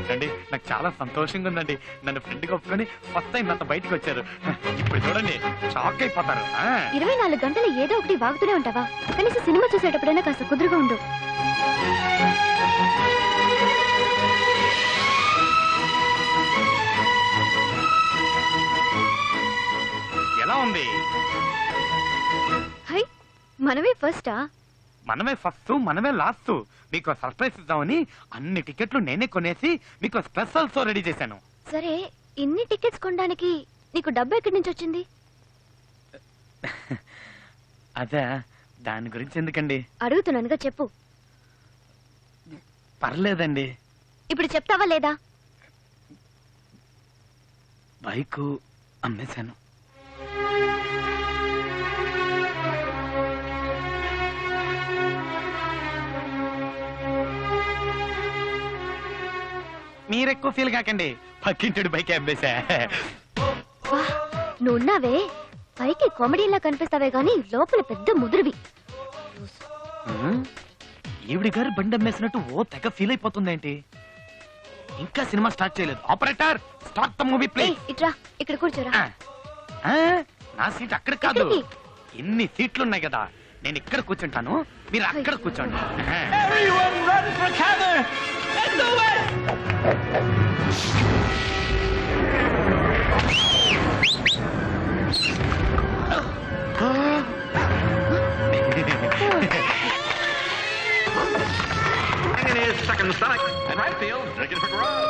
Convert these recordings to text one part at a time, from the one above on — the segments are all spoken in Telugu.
ఏంటండి నాకు చాలా సంతోషంగా ఉందండి. నన్ను ఫ్రెండ్ ఒప్పుకొని ఫస్ట్ టైం నాతో బయటకు వచ్చారు. ఇప్పుడు చూడండి షాక్ అయిపోతారు. 24 గంటలు ఏదో ఒకటి వాగుతూనే ఉంటావా? కనీసం సినిమా చూసేటప్పుడైనా కాస్త కుదురుగా ఉండు. ఎలా ఉంది? హై, మనమే ఫస్టా? మనమే ఫస్ట్ మనమే లాస్ట్. మీకు సర్ప్రైజ్ ఇద్దామని అన్ని టికెట్లు నేనే కొనేసి మీకు స్పెషల్ షో రెడీ చేశాను. సరే, ఇన్ని టికెట్స్ కొనడానికి నీకు డబ్బు ఎక్కడి నుంచి వచ్చింది? అదే, దాని గురించి ఎందుకండి? అడుగుతున్నానుగా, చెప్పు. పర్లేదండి. ఇప్పుడు చెప్తావా లేదా? బైకు అమ్మేశాను. మీరెక్కువ ఫీల్ కాకండి, పక్కింటి బైక్ అమ్మేశా. నువ్వున్నావే, పైకి కామెడీలా కనిపిస్తావే గానీ లోపల పెద్ద ముదురువి. ఈవిడి గారు బండి అమ్మేసినట్టు ఓ తెగ ఫీల్ అయిపోతుందేంటి? ఇంకా సినిమా స్టార్ట్ చేయలేదు. Operator, start the movie please. ఇట్రా, ఇక్కడ కూర్చోరా. నా సీట్ అక్కడ కాదు, ఎన్ని సీట్లు ఉన్నాయి కదా, నేను ఇక్కడ కూర్చుంటాను, మీరు అక్కడ కూర్చోండి. Stuck in the stomach. And right field, drinking for grub.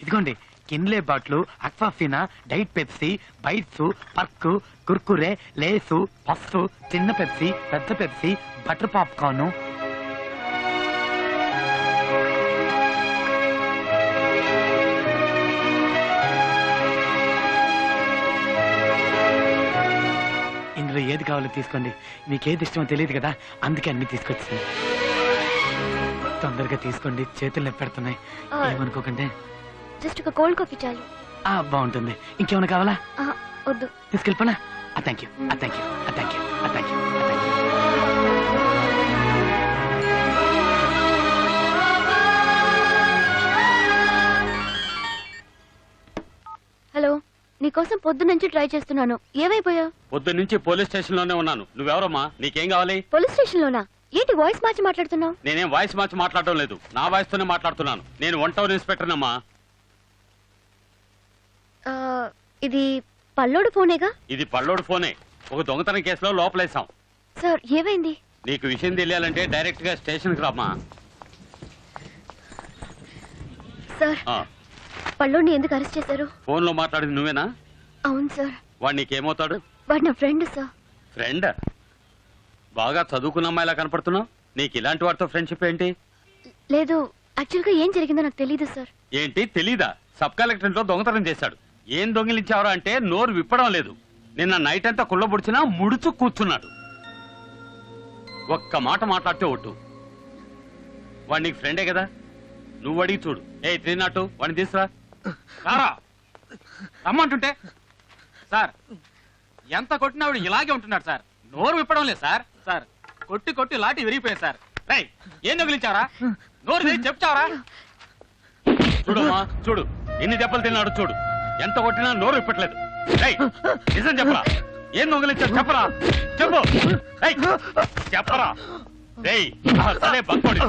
ఇదిగోండి, Kinley bottle, Aquafina, diet Pepsi, Bites, Perk, Kurkure, Lays, puffs, చిన్న పెప్సీ, పెద్ద పెప్సీ, బటర్ పాప్కార్న్. ఇందులో ఏది కావాలో తీసుకోండి. మీకేది ఇష్టమో తెలియదు కదా, అందుకే అన్ని తీసుకొచ్చింది. తొందరగా తీసుకోండి, చేతులు నొప్పి పెడుతున్నాయి. ఏమనుకోకండి. జస్ట్ ఒక కోల్డ్ కాఫీ చాలు. బాగుంటుంది. ఇంకేమైనా కావాలా? వద్దు. తీసుకెళ్ళిపోనా? Thank you, thank you, thank you, thank you. Hello, నీకోసం పొద్దున్నుంచి ట్రై చేస్తున్నాను. ఏమైపోయావు? పొద్దున్నుంచి పోలీస్ స్టేషన్ లోనే ఉన్నాను. నువ్వెవరమ్మా? నీకేం కావాలి? పోలీస్ స్టేషన్ లోనా? ఏంటి వాయిస్ మార్చి మాట్లాడుతున్నావు? నేనేం వాయిస్ మార్చి మాట్లాడటం లేదు, నా వాయిస్ తోనే మాట్లాడుతున్నాను. నేను 1 టౌన్ ఇన్స్పెక్టర్ అమ్మా. ఇది పల్లోడు ఫోనేగా? ఇది పల్లోడు ఫోనే. ఒక దొంగతనం కేసులో లోపలేసాం. సార్, ఏమైంది? నీకు విషయం తెలియాలంటే డైరెక్ట్ గా స్టేషన్ కి రామ్మా. సార్, పల్లోడిని ఎందుకు అరెస్ట్ చేశారు? ఫోన్ లో మాట్లాడింది నువ్వేనా? అవును సార్. వాడు నీకేమవుతాడు? వాడు నా ఫ్రెండ్ సార్. ఫ్రెండ్? బాగా చదువుకున్న అమ్మాయిలా కనపడుతున్నావు. నీకు ఇలాంటి వాడితో ఫ్రెండ్షిప్ ఏంటి? లేదు, యాక్చువల్ గా ఏం జరిగిందో నాకు తెలీదు సార్. ఏంటి తెలీదా? సబ్ కలెక్టరేట్ లో దొంగతనం చేశాడు. ఏం దొంగిలించావరా అంటే నోరు విప్పడం లేదు. నిన్న నైట్ అంతా కుళ్ళబుడిచినా ముడుచు కూర్చున్నాడు. ఒక్క మాట మాట్లాడితే ఒట్టు. వాడు నీకు ఫ్రెండే కదా, నువ్వు అడిగి చూడు. 302 వాడిని తీసురా. సారా రమ్మంటుంటే సార్ ఎంత కొట్టినావిడ ఇలాగే ఉంటున్నాడు సార్. నోరు విప్పడం లేదు సార్. సార్ కొట్టి కొట్టి లాటి విరిగిపోయింది సార్. రై, ఏం దొంగిలించావరా? నోరు తెరిచి చెప్తావరా? చూడమ్మా, చూడు ఎన్ని దెబ్బలు తిన్నాడు చూడు. ఎంత కొట్టినా నోరు విప్పట్లేదు. నిజం చెప్పరా? ఏం దొంగిలించాడు చెప్పరా? చెప్పు. చెప్పరా? సరే బంకోడి.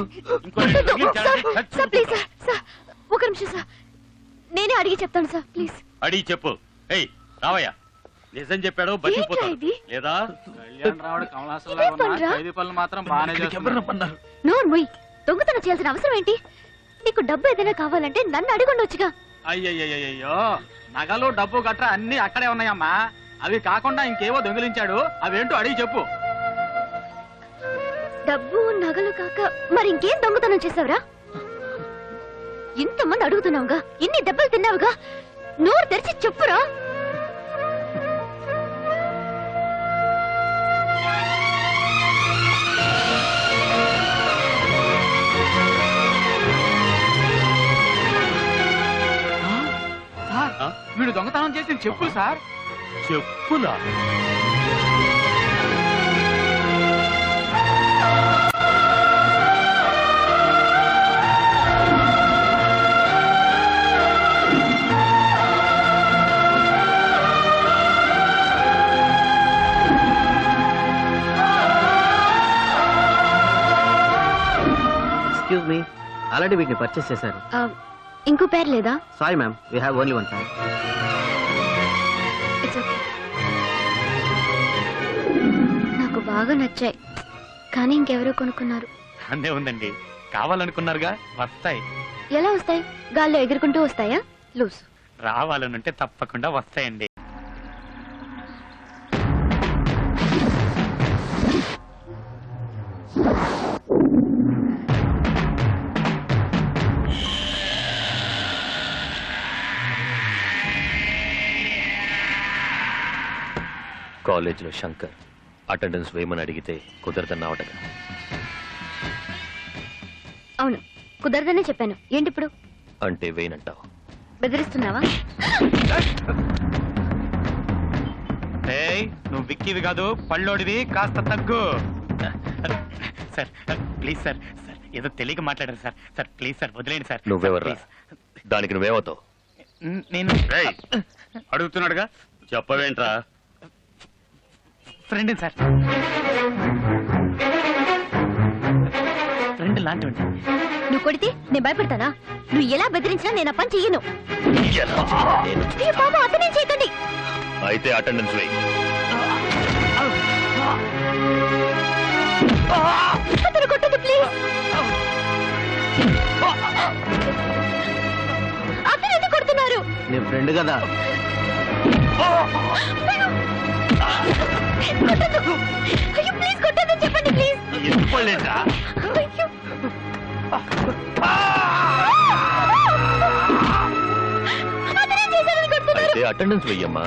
ఒక నిమిషం సార్, నేనే అడిగి చెప్తాను సార్, ప్లీజ్. అడిగి చెప్పు. రావయ్యా, నిజం చెప్పాడు బతికిపోతాడు లేదా? మాత్రం బాగానే. నోరు ముయ్. దొంగతనం చేయాల్సిన అవసరం ఏంటి? నీకు డబ్బు ఏదైనా కావాలంటే నన్ను అడుగుండొచ్చుగా. అయ్యయ్యో, నగలు డబ్బు గట్రా అన్ని అక్కడే ఉన్నాయమ్మా. అవి కాకుండా ఇంకేవో దొంగిలించాడు, అవేంటో అడిగి చెప్పు. డబ్బు నగలు కాక మరి ఇంకేం దొంగతనం చేసావురా? ఇంతమంది అడుగుతున్నావుగా, ఇన్ని దెబ్బలు తిన్నావుగా, నోరు తెరిచి చెప్పురా. ఆ? వీడు దొంగతనం చేసిన చెప్పులు సార్. చెప్పులా? ఎక్స్క్యూజ్ మీ, ఆల్రెడీ వీటిని పర్చేస్ చేశారు. ఇంకో పేరు లేదా? Sorry ma'am, we have only one time. It's okay. నాకు బాగా నచ్చాయి, కానీ ఇంకెవరో కొనుక్కున్నారు. అందే ఉందండి, కావాలనుకున్నారుగా, వస్తాయి. ఎలా వస్తాయి? గాల్లో ఎగురుకుంటూ వస్తాయా? లూస్. రావాలనుంటే తప్పకుండా వస్తాయండి. కాలేజీలో శంకర్ అటెండెన్స్ వేయమని అడిగితే కుదరదన్నావటగా. అవును, కుదరదనే చెప్పాను. ఏంటి ఇప్పుడు? అంటే వేయనంటావు? బెదిరిస్తున్నావా? ఏయ్, నువ్వు విక్కివి కాదు, పళ్ళోడివి, కాస్త తగ్గు. సార్ ప్లీజ్ సార్, సార్ ఏదో తెలియక మాట్లాడారు సార్. సార్ ప్లీజ్ సార్, వదిలేండి సార్. నువ్వెవర్రా? ప్లీజ్. దానికి నువ్వేమవుతావు? నేను రేయ్, అడుగుతున్నాడుగా, చెప్పవేంట్రా? ఫ్రెండ్ సార్, ఫ్రెండ్ లాంటి. నువ్వు కొడితే నేను భయపడతానా? నువ్వు ఎలా బెదిరించినా నేను ఆ పని చెయ్యను. అయ్యో బాబా, అతనేం చేయకండి. అయితే అటెండెన్స్ వేయి. అతను కొట్టదు ప్లీజ్. అతను ఎందుకు కొడుతున్నారు? నీ ఫ్రెండ్ కదా. కొట్టదు. అయ్యో ప్లీజ్ కొట్టదని చెప్పండి ప్లీజ్. అయ్యో. అతనేం చేశారని కొడుతున్నారు? అయితే అటెండెన్స్ వెయ్యమ్మా.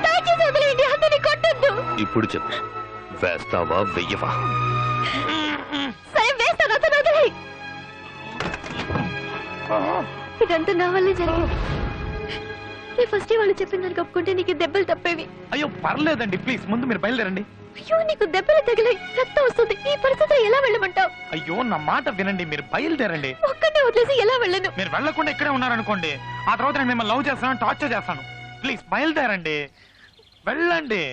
దయచేసి వదిలేయండి, అతన్ని కొట్టద్దు. ఇప్పుడు చెప్పు, వేస్తావా వెయ్యవా? సరే వేస్తాను, అతను వదిలేయ్. ఇదంతా నా వల్లే జరిగింది. నేను ఫస్ట్ వాళ్ళు చెప్పిన దానికి ఒప్పుకుంటే నీకు దెబ్బలు తప్పేవి. అయ్యో పర్లేదండి, ప్లీజ్ ముందు మీరు బయలుదేరండి. అయ్యో నీకు దెబ్బలు తగిలాయి, రక్తం వస్తుంది. ఈ పరిస్థితిలో ఎలా వెళ్ళమంటావు? అయ్యో నా మాట వినండి, మీరు బయలుదేరండి. ఒక్కడే వదిలేసి ఎలా వెళ్ళను? మీరు వెళ్ళకుండా ఇక్కడే ఉన్నారనుకోండి, ఆ తర్వాత నేను మిమ్మల్ని లవ్ చేస్తాను, టార్చర్ చేస్తాను. ప్లీజ్ బయలుదేరండి, వెళ్ళండి.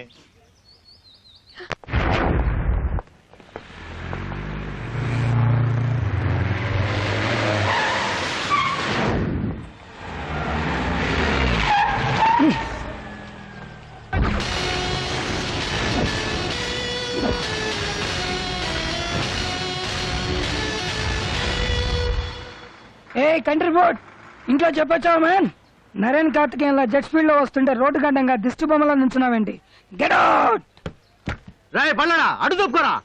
ఏ కంట్రీ బోర్డ్, ఇంట్లో చెప్పొచ్చావా మ్యాన్? నరేన్ కార్తికేయన్లా జెట్ స్పీడ్ లో వస్తుంటే రోడ్డు గడ్డంగా దిష్టి బొమ్మలా నుంచున్నావేంటి? Get out! రాయ్ పల్లడా, అడు తప్పుకోరా.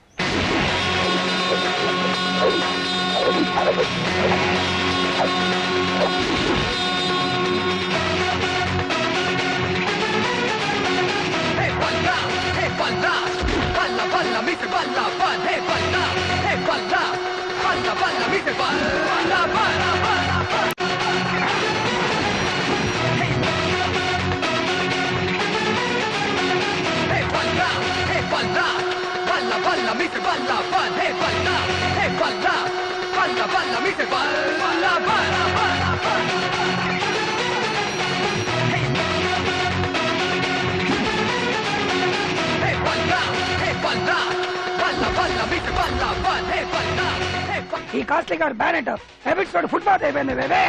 ఈ కాస్ట్లీ కార్ బ్యానెట్ హ్యాబిట్స్ తోటి ఫుట్పాత్ అయిపోయింది బేబే.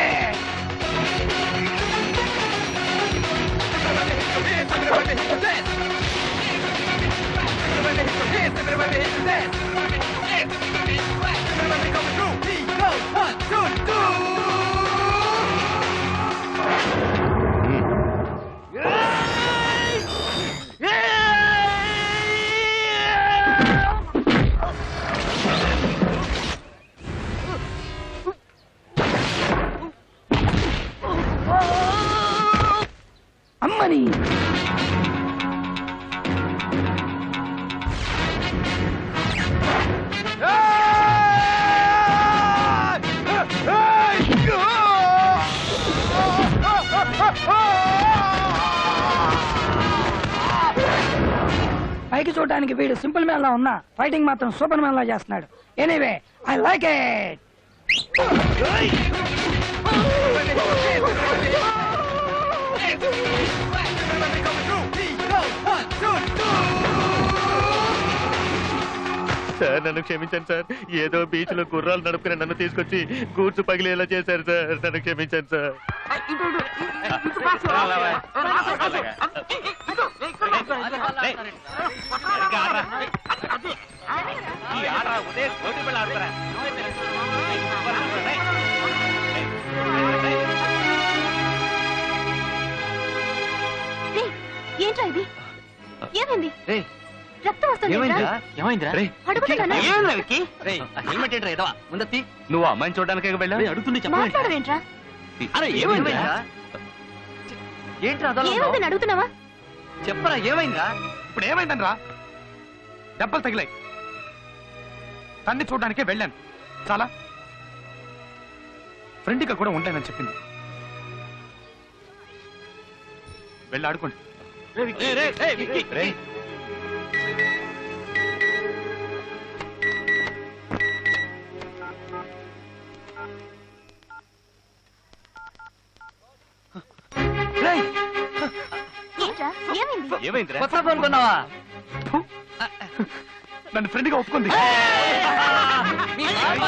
అమ్మని Hey! చూడడానికి వీడు సింపుల్ మ్యాన్ లా ఉన్నా ఫైటింగ్ మాత్రం సూపర్ మ్యాన్ లా చేస్తున్నాడు. Anyway I like it. Sir నన్ను క్షమించండి సార్. ఏదో బీచ్ లో గుర్రాలు నడుపుకుని నన్ను తీసుకొచ్చి గూడ్స్ పగిలేలా చేశారు సార్. నన్ను క్షమించండి సార్. రేయ్, ఏంట్రా ఇది? ఏమైంది? రక్తం వస్తుంది. ఏమైందిరా? అడుగుతున్నానా? హెల్మెట్ ఏంట్రా ఎదవా ముందత్తి. నువ్వు అమ్మాయిని చూడడానికి వెళ్ళావు. అడుగుతుంది మాట్లాడవేంట్రా? అరే ఏమైందా? ఏంట్రా అదోలా ఉన్నావ్? ఏమైందని అడుగుతున్నావా? చెప్పరా ఏమైందా? ఇప్పుడు ఏమైందని రా? దెబ్బలు తగిలాయి. తన్ని చూడడానికే వెళ్ళాను. చాలా ఫ్రెండ్గా కూడా ఉంటానని చెప్పింది. వెళ్ళి ఆడుకోండి. రేయ్. రేయ్. ఏంట్రా? ఏమైంది? ఏమైందిరా? కొత్త ఫోన్ కొన్నావా? నన్ను ఫ్రెండ్గా ఒప్పుకుంది. మీ బాబా